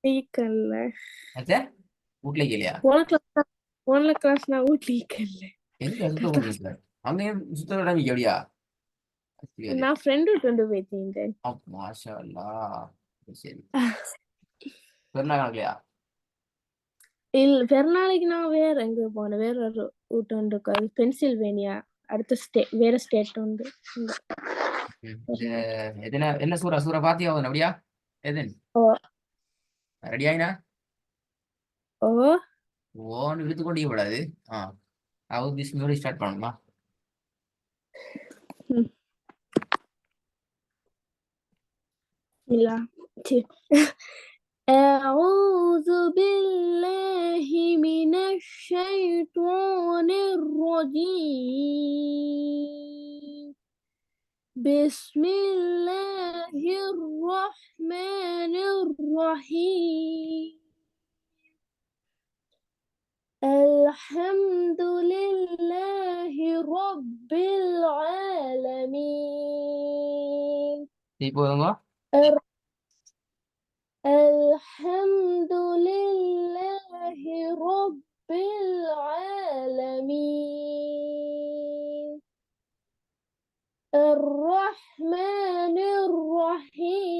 வீக்கல்ல ஆச்சே வீட்ல இல்லையா? போன கிளாஸ் நான் வீட்ல எங்க சுத்த போறீங்க? அங்கேயும் சுத்த விடாம எப்படியா? சரி. நான் ஃப்ரெண்டு கொண்டு போயிட்டேன். மாஷா அல்லாஹ். சரி. பெருநாள் கணக்குலையா? பெருநாளைக்கு நான் வேற எங்க போனேன், வேற ஒரு வீட்டு உண்டு அது பென்சில்வேனியா, அடுத்த வேற ஸ்டேட் உண்டு. இது எதுனா என்ன சூறா சூறா பாத்தியா அப்படியா? எதுன்னு ஓ ரெடி ஆயினா? ஓ ஓன்னு இழுத்து கொண்டே கூடாது. ஆ அவுது பிஸ்மியோட ஸ்டார்ட் பண்ணணுமா? ம், இல்ல சரி. أعوذ بالله من الشيطان الرجيم. بسم الله الرحمن الرحيم. الحمد لله رب العالمين. போதுங்க. الحمد لله رب العالمين. الرحمن الرحيم.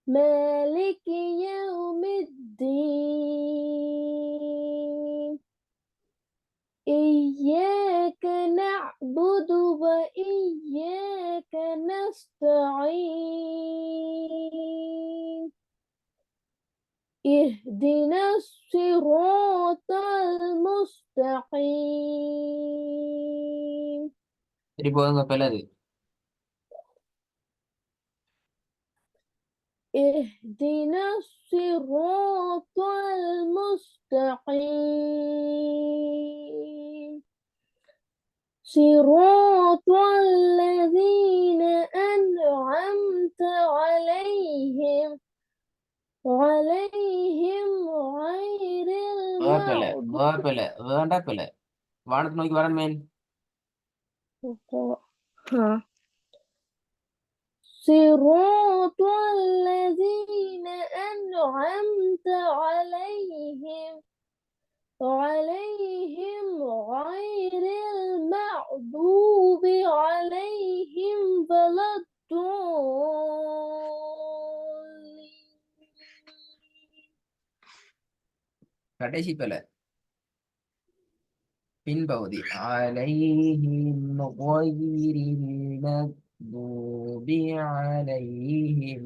مالك يوم الدين. إياك نعبد وإياك نستعين. اهدنا الصراط المستقيم. போதுங்க பிள்ளது. اهدنا الصراط المستقيم. صراط الذين أنعمت عليهم غير வேப்பில المغضوب. வேப்பில வேண்டா பிள்ளை வானத்தை நோக்கி வரேன் மேன். ها صراط الذين أنعمت عليهم غير المغضوب عليهم ولا الضالين. கடைசி பிள்ளை பின்பகுதி அலைஹிம் غير المغضوب عليهم.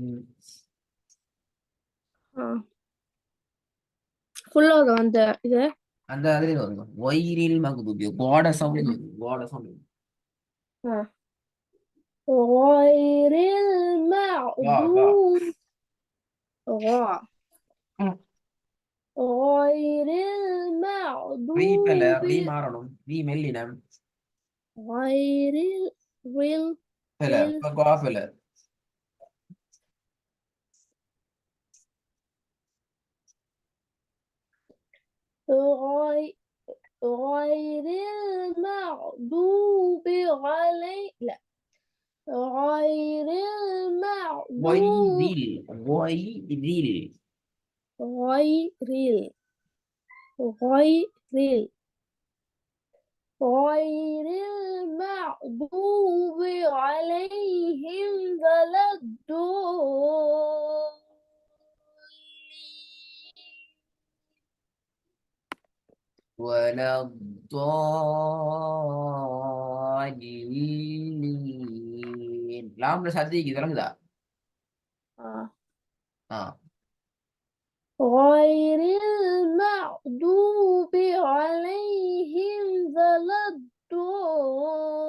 ஃபுல்லா அந்த இது அந்த அதுல வருங்க ஒயிரில் மகுதூபி கோட சவுண்ட் கோட சவுண்ட். غير வா வா. المغضوب غير ரீ பிள்ளை المغضوب ரீ மாறணும் ரீ மெல்லினம் غير real பிள்ளை real இப்ப கோ பிள்ளை. غير المغضوب عليه لا غير المغضوب ஒயிரில் ஒயிரில் غير غير غير المغضوب عليهم ولا الضالين. ولا الضالين. லாம்ல சத்திக்கு தொடங்குதா? ஆ غير المغضوب عليهم ولا الضالين.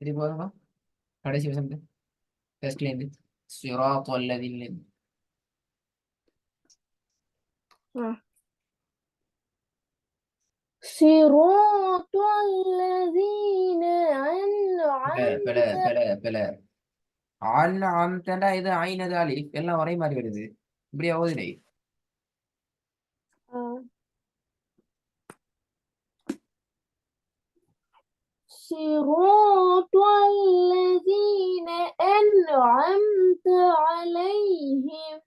இது போதுமா? கடைசி வசனம் டெஸ்ட்ல இருந்து صراط الذين. صراط الذين பல أنعمت பல பல அன்அம்தண்டா இது ஐனது அலிஃப் எல்லாம் ஒரே மாதிரி வருது. இப்படியா ஓதுடே? صراط الذين أنعمت عليهم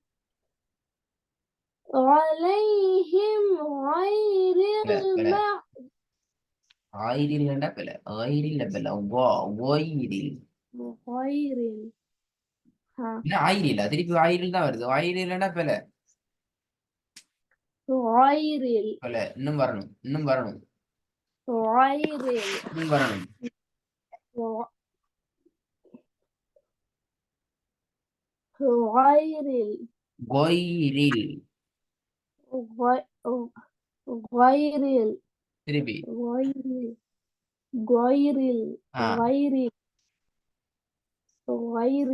غير المغضوب ஆயிரில் என்ன பில ஆயிரில் பில ஓயிரில் غير ها என்ன ஆயிரில் திருப்பி ஆயிரில் தான் வருது ஆயிரில் என்ன பில غير பில இன்னும் வரணும் இன்னும் வரணும் غير இன்னும் வரணும் غير கொயிரில் غير திருப்பி غير غير ஆ غير غير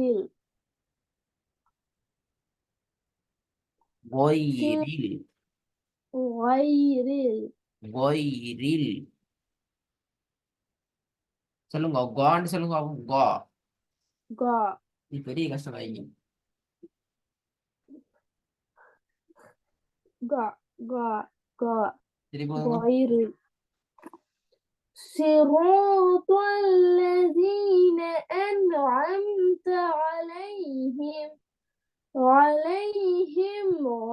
கொயிரில் غير கொயிரில் சொல்லுங்க கான்னு சொல்லுங்க கா غا இது பெரிய கஷ்டம் ஆகி غا غا غا திருப்பி போதுங்க غير صراط الذين أنعمت عليهم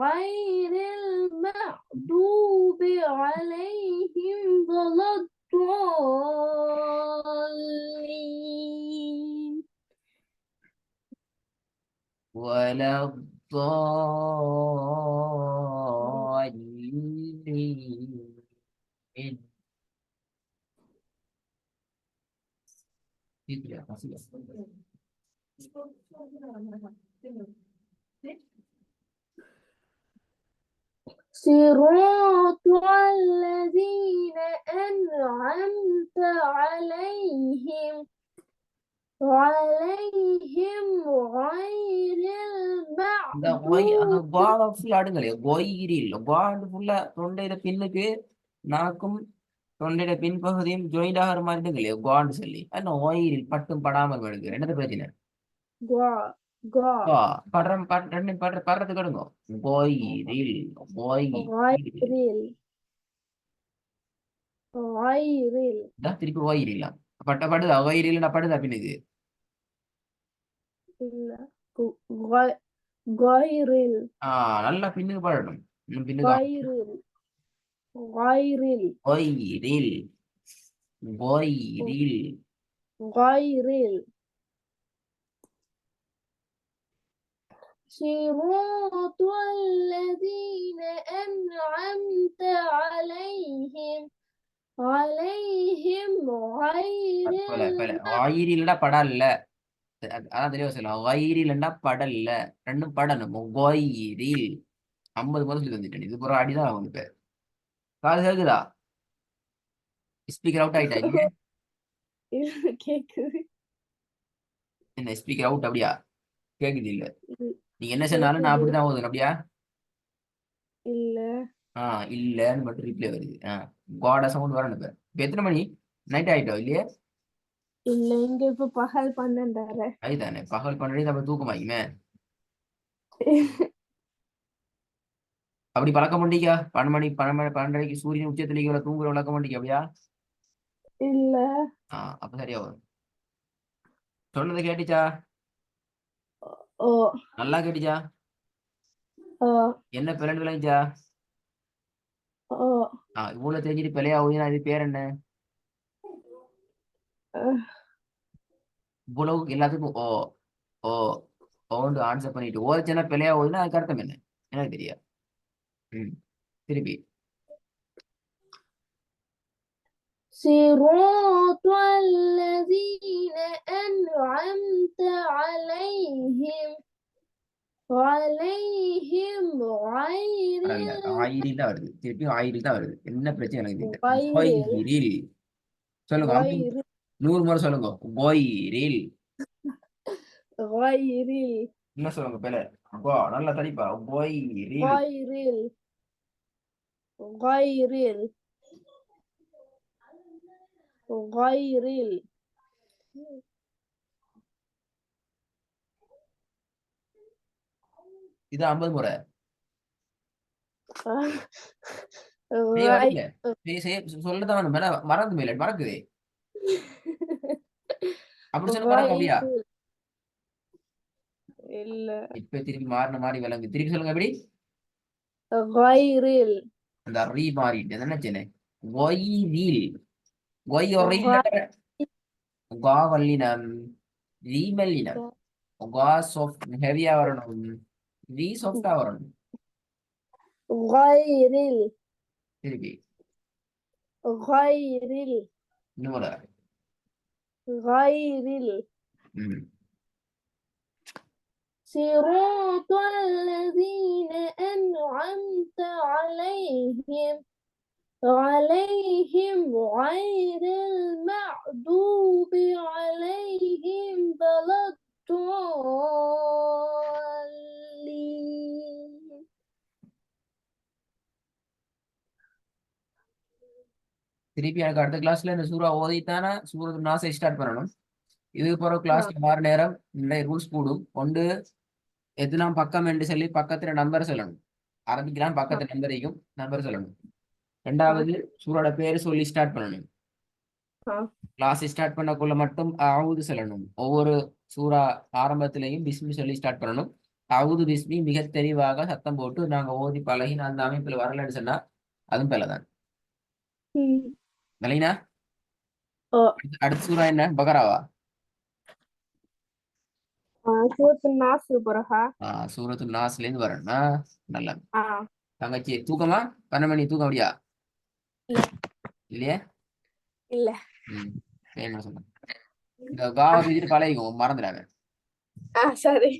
غير المغضوب عليهم ولا الضالين ولا الضالين tidak masih صراط الذين أنعمت عليهم غير இந்த ஒய் அந்த المغضوب கால ஃபுல்லா அடுங்களே கொயிரில் காண்டு ஃபுல்லா தொண்டையில பின்னுக்கு நாக்கும் தொண்டையில பின்பகுதியும் ஜாயிண்ட் ஆகிற மாதிரி இருங்களே காண்டு சொல்லி அந்த ஒயிரில் பட்டும் படாமல் வருது என்னது பிரச்சனை غا غا படுற ரெண்டு படுறதுக்கு எடுங்க கொயிரில் غير غير தான் திருப்பி ஒயிரிலாம் படுதா ஒயிரில் படுதா பின்னுக்கு غير நல்லா பின்னுக்கு படணும் இன்னும் பின்னுக்கு غير غير கொயிரில் கொயிரில் غير صراط الذين أنعمت عليهم غير ஆயிரில்டா படல்ல அதான் தெளிவா சொல்லலாம் வயிறில்டா படல்ல ரெண்டும் படணும் கொயிரில் 50 முதல் சொல்லி வந்துட்டேன் இது ஒரு அடிதான் ஆகும் இப்ப காது கேக்குதா ஸ்பீக்கர் அவுட் ஆயிட்டா இல்லையே கேக்குது என்ன ஸ்பீக்கர் அவுட் அப்படியா கேக்குது இல்ல நீங்க என்ன சொன்னாலும் நான் கேக்குது அப்படிதான் ஓதுறேன் அப்படியா இல்ல இல்லன்னு மட்டும் ரிப்ளை வருது காட சவுண்ட் வரணும் இப்ப எத்தனை மணி நைட் ஆயிட்டோம் இல்லையே இல்ல இங்க இப்ப பகல் 12:30 அதுதானே பகல் 12 நம்ம தூக்கமாயுமே அப்படி பழக்க மாட்டீங்க 12 மணிக்கு சூரியன் உச்சத்திலேயே இவ்வளவு தூங்குற வளர்க்க மாட்டீங்க அப்படியா இல்ல அப்ப சரியா வரும் சொன்னது கேட்டுச்சா ஓ நல்லா கேட்டுச்சா ஓ என்ன பிறண்டு விளைஞ்சா ஓ இவ்வளவு தெரிஞ்சுட்டு பிள்ளையா ஓதுனா இது பேர் என்ன இவ்வளவு எல்லாத்துக்கும் ஓ ஓ ஓண்டு ஆன்சர் பண்ணிட்டு ஓதுச்சுன்னா பிள்ளையா ஓதுனா அதுக்கு அர்த்தம் என்ன எனக்கு தெரியாது திருப்பி صراط الذين أنعمت عليهم ஆயிரில் தான் வருது திருப்பி ஆயிரில் தான் வருது என்ன பிரச்சனை எனக்கு غير தெரியல சொல்லுங்க 100 முறை சொல்லுங்க கொயிரில் غير என்ன சொல்லுங்க பிள்ளை நல்லா தடிப்பா கொயிரில் غير غير இது 50 முறை غير சொல்லதான் மறந்து மேல மறக்குதே அப்படி சொல்ல போறாங்க அப்படியா? غير இல்ல இப்ப திருப்பி மாறின மாதிரி விளங்கு. திருப்பி சொல்லுங்க எப்படி? غير அந்த ரீ மாறிட்டு என்ன சொன்னேன்? கொய்ரீல். கொய்யொரீல் غ- கா வல்லினம், ரீ மெல்லினம். கா சாஃப்ட் ஹெவியா வரணும், ரீ சாஃப்டா வரணும். غير திருப்பி غير இன்னும் ஒரு غير ம் صراط الذين أنعمت عليهم غير المغضوب عليهم ولا الضالين. திருப்பி எனக்கு அடுத்த கிளாஸ்ல இந்த சூறா ஓதித்தானே சூரத்து நாசை ஸ்டார்ட் பண்ணணும். இதுக்கு போற கிளாஸ்ல மாற நேரம் நிறைய ரூல்ஸ் கூடும். ஒன்று எத்தனாம் பக்கம் என்று சொல்லி பக்கத்துல நம்பர் சொல்லணும். ஆரம்பிக்கலாம் பக்கத்து நம்பரையும் நம்பர் சொல்லணும். ரெண்டாவது சூரோட பேரு சொல்லி ஸ்டார்ட் பண்ணணும். கிளாஸ் ஸ்டார்ட் பண்ணக்குள்ள மட்டும் அவுது சொல்லணும். ஒவ்வொரு சூறா ஆரம்பத்திலையும் பிஸ்மி சொல்லி ஸ்டார்ட் பண்ணணும். அவுது பிஸ்மி மிக தெளிவாக சத்தம் போட்டு நாங்க ஓதி பழகி அந்த அமைப்புல வரலன்னு சொன்னா அதுவும் பிள்ளைதான். நலினா அடுத்த சூறா என்ன? பகராவா? சூரத்து நாஸ் பிறகா சூரத்து நாஸ்ல இருந்து வரணும். நல்லா தங்கச்சி தூக்கமா? 12 மணி தூக்கம் அப்படியா? இல்லையா? இல்ல என்ன சொல்ல இந்த காவை பழகிக்கும் மறந்துடாங்க. சரி.